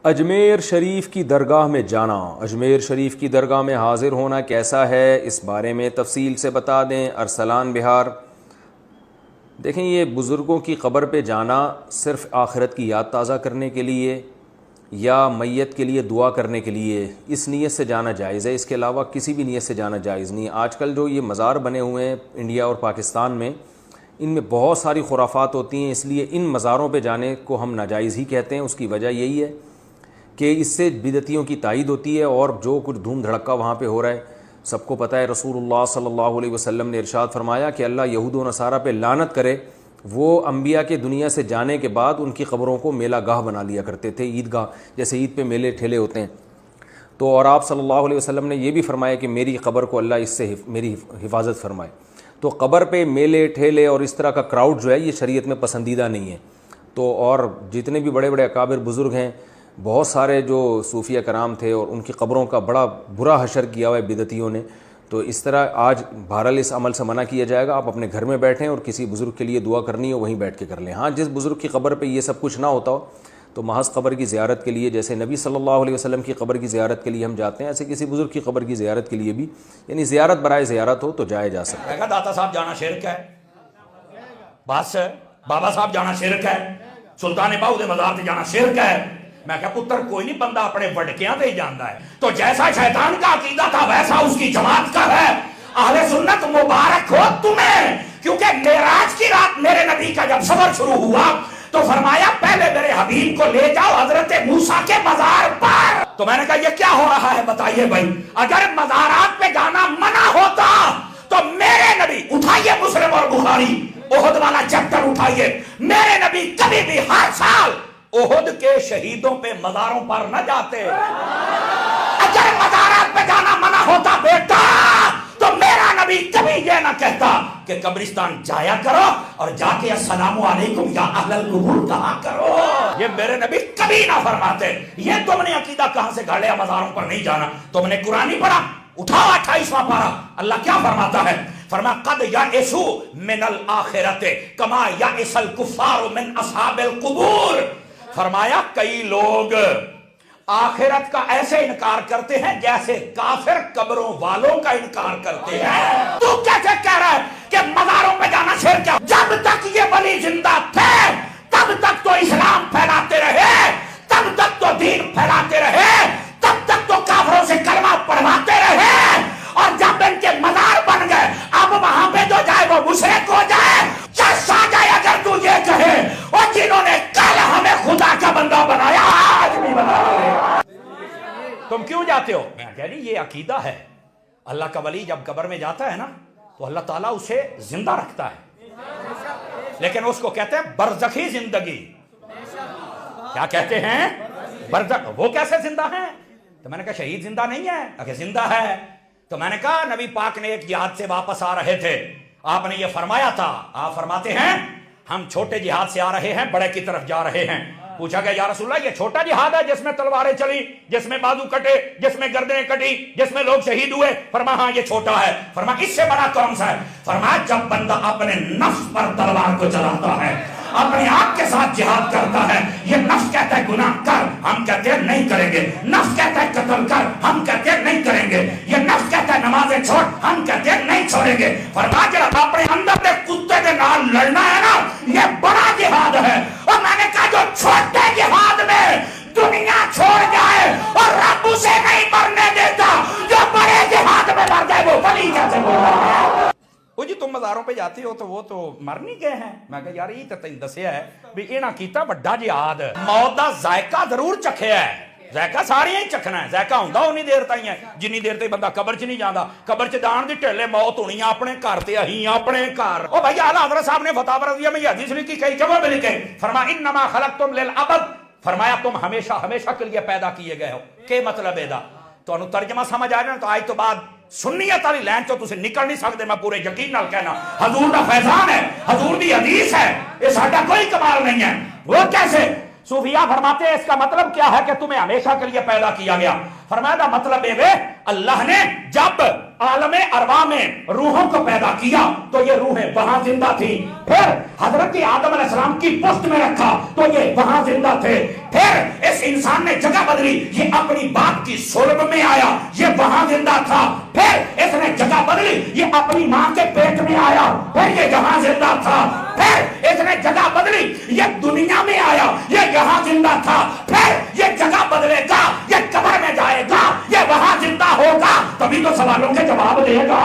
اجمیر شریف کی درگاہ میں جانا، اجمیر شریف کی درگاہ میں حاضر ہونا کیسا ہے، اس بارے میں تفصیل سے بتا دیں۔ ارسلان بہار۔ دیکھیں، یہ بزرگوں کی قبر پہ جانا صرف آخرت کی یاد تازہ کرنے کے لیے یا میت کے لیے دعا کرنے کے لیے اس نیت سے جانا جائز ہے، اس کے علاوہ کسی بھی نیت سے جانا جائز نہیں۔ آج کل جو یہ مزار بنے ہوئے ہیں انڈیا اور پاکستان میں، ان میں بہت ساری خرافات ہوتی ہیں، اس لیے ان مزاروں پہ جانے کو ہم ناجائز ہی کہتے ہیں۔ اس کی وجہ یہی ہے کہ اس سے بدعتیوں کی تائید ہوتی ہے، اور جو کچھ دھوم دھڑکا وہاں پہ ہو رہا ہے سب کو پتہ ہے۔ رسول اللہ صلی اللہ علیہ وسلم نے ارشاد فرمایا کہ اللہ یہود و نصارہ پہ لعنت کرے، وہ انبیاء کے دنیا سے جانے کے بعد ان کی قبروں کو میلہ گاہ بنا لیا کرتے تھے، عید گاہ، جیسے عید پہ میلے ٹھیلے ہوتے ہیں۔ تو اور آپ صلی اللہ علیہ وسلم نے یہ بھی فرمایا کہ میری قبر کو اللہ اس سے میری حفاظت فرمائے۔ تو قبر پہ میلے ٹھیلے اور اس طرح کا کراؤڈ جو ہے یہ شریعت میں پسندیدہ نہیں ہے۔ تو اور جتنے بھی بڑے بڑے اکابر بزرگ ہیں، بہت سارے جو صوفیہ کرام تھے، اور ان کی قبروں کا بڑا برا حشر کیا ہوا ہے بدعتیوں نے۔ تو اس طرح آج بہرحال اس عمل سے منع کیا جائے گا۔ آپ اپنے گھر میں بیٹھیں اور کسی بزرگ کے لیے دعا کرنی ہو وہیں بیٹھ کے کر لیں۔ ہاں، جس بزرگ کی قبر پہ یہ سب کچھ نہ ہوتا ہو تو محض قبر کی زیارت کے لیے، جیسے نبی صلی اللہ علیہ وسلم کی قبر کی زیارت کے لیے ہم جاتے ہیں، ایسے کسی بزرگ کی قبر کی زیارت کے لیے بھی، یعنی زیارت برائے زیارت ہو تو جایا جا سکتا ہے۔ داتا صاحب جانا شرک ہے، بس بابا صاحب جانا شرک ہے، سلطان باؤ دے مزار تے جانا شرک ہے۔ میں کہا پتر کوئی نہیں، بندہ اپنے وڈکیاں تے ہی جاندا ہے۔ تو جیسا شیطان کا عقیدہ تھا ویسا اس کی جماعت کا ہے۔ اہل سنت مبارک ہو تمہیں، کیونکہ معراج کی رات میرے نبی کا جب سفر شروع ہوا تو فرمایا پہلے میرے حبیب کو لے جاؤ حضرت موسیٰ کے مزار پر۔ تو میں نے کہا یہ کیا ہو رہا ہے بتائیے بھائی، اگر مزارات پہ جانا منع ہوتا تو میرے نبی، اٹھائیے مسلم اور بخاری احد والا چیپٹر اٹھائیے، میرے نبی کبھی بھی ہر سال احد کے شہیدوں پہ مزاروں پر نہ جاتے۔ اگر مزارات پہ جانا منع ہوتا بیٹا تو میرا نبی کبھی یہ نہ کہتا کہ قبرستان جایا کرو اور جا کے السلام علیکم یا اہل القبور کہا کرو۔ یہ میرے نبی کبھی نہ فرماتے۔ یہ تم نے عقیدہ کہاں سے گھڑ لیا مزاروں پر نہیں جانا؟ تم نے قرآن نہیں پڑھا؟ اٹھاؤ 28واں پارہ، اللہ کیا فرماتا ہے؟ فرمایا قد یئسوا من الآخرۃ کما یئس الکفار من اصحاب القبور۔ فرمایا کئی لوگ آخرت کا ایسے انکار کرتے ہیں جیسے کافر قبروں والوں کا انکار کرتے ہیں۔ تو کیسے کہہ رہا ہے کہ مزاروں پہ جانا شرک ہے؟ جب تک یہ ولی زندہ تھے تب تک تو اسلام پھیلاتے رہے، تب تک تو دین پھیلاتے رہے، تب تک تو کافروں سے کلمہ پڑھواتے رہے، اور جب ان کے مزار بن گئے اب وہاں پہ جو جائے وہ مشرک ہو جائے، چس آ جائے اگر تو یہ کہے اور جنہوں نے کل ہمیں خدا کا بندہ بنایا آج بھی بنا رہے۔ تم کیوں جاتے ہو؟ میں کہہ رہی یہ عقیدہ ہے۔ اللہ کا ولی جب قبر میں جاتا ہے نا تو اللہ تعالیٰ اسے زندہ رکھتا ہے، لیکن اس کو کہتے ہیں برزخی زندگی۔ کیا کہتے ہیں؟ برزخ۔ وہ کیسے زندہ ہیں؟ تو میں نے کہا شہید زندہ نہیں ہے، اگر زندہ ہے تو میں نے کہا نبی پاک نے ایک جہاد سے واپس آ رہے تھے، آپ نے یہ فرمایا تھا، آپ فرماتے ہیں ہم چھوٹے جہاد سے آ رہے ہیں، بڑے کی طرف جا رہے ہیں۔ پوچھا گیا یا رسول اللہ یہ چھوٹا جہاد ہے جس میں تلواریں چلی، جس میں بازو کٹے، جس میں گردنیں کٹی، جس میں لوگ شہید ہوئے؟ فرمایا ہاں یہ چھوٹا ہے۔ فرمایا اس سے بڑا کون سا ہے؟ فرمایا جب بندہ اپنے نفس پر تلوار کو چلاتا ہے، اپنی آنکھ کے ساتھ جہاد کرتا ہے، یہ نفس کہتا ہے گناہ کر، ہم کہتے ہیں نہیں کریں گے، نفس کہتا ہے قتل کر، ہم کہتے ہیں نہیں کریں گے، یہ نفس کہتا ہے نمازیں چھوڑ، ہم کہتے ہیں نہیں چھوڑیں گے۔ فرمایا جب اپنے اندر کے کتے کے نال لڑنا ہے نا یہ بڑا جہاد ہے۔ اور میں نے کہا جو چھوٹے جہاد میں دنیا چھوڑ جائے اور رب اسے نہیں مرنے دیتا، جو بڑے جہاد میں مر جائے وہ ولی کیسے بول رہا ہے؟ وہ جی تم مزاروں پہ جاتے ہو تو وہ تو مر نہیں گئے ہیں۔ میں کہا یار یہ تو تین دسیا ہے بھی انہاں کیتا بڑا جہاد، موت دا ذائقہ ضرور چکھیا ہے، ذائقہ سارے ہی چکھنا ہے، ذائقہ ہوندا اونی دیر تائیں ہے جنی دیر تک بندہ قبر چ نہیں جاندا۔ قبر چ جان دی ٹھیلے موت ہونی اپنے گھر تے اہیں اپنے گھر۔ او بھائی اعلی حضرت صاحب نے فتاوی رضیہ میں یہ حدیث لکھی، کئی جگہ پہ لکھے، فرمایا انما خلقتم للابد، فرمایا تم ہمیشہ ہمیشہ کے لیے پیدا کیے گئے ہو۔ کہ مطلب ہے دا تو ترجمہ سمجھ آ جائے تو آج تو بعد سنیت والی لائن چو تسی نکل نہیں سکتے، میں پورے یقین نال کہنا حضور دا فیضان ہے، حضور دی حدیث ہے، یہ ساڈا کوئی کمال نہیں ہے۔ وہ کیسے؟ صوفیہ فرماتے ہیں اس کا مطلب کیا ہے کہ تمہیں ہمیشہ کے لیے پیدا کیا گیا؟ فرمایا مطلب یہ اللہ نے جب عالم ارواح میں روحوں کو پیدا کیا تو یہ روحیں وہاں زندہ تھی، پھر حضرت آدم علیہ السلام کی پشت میں رکھا تو یہ وہاں زندہ تھے، پھر اس انسان نے جگہ بدلی، یہ اپنی باپ کی صلب میں آیا، یہ وہاں زندہ تھا، پھر اس نے جگہ بدلی، یہ اپنی ماں کے پیٹ میں آیا، پھر یہ یہاں زندہ تھا، پھر اس نے جگہ بدلی، یہ دنیا میں آیا، یہ یہاں زندہ تھا، پھر یہ جگہ بدلے گا، یہ قبر میں جائے گا، یہ وہاں زندہ ہوگا، تبھی تو سوالوں کے جواب دے گا۔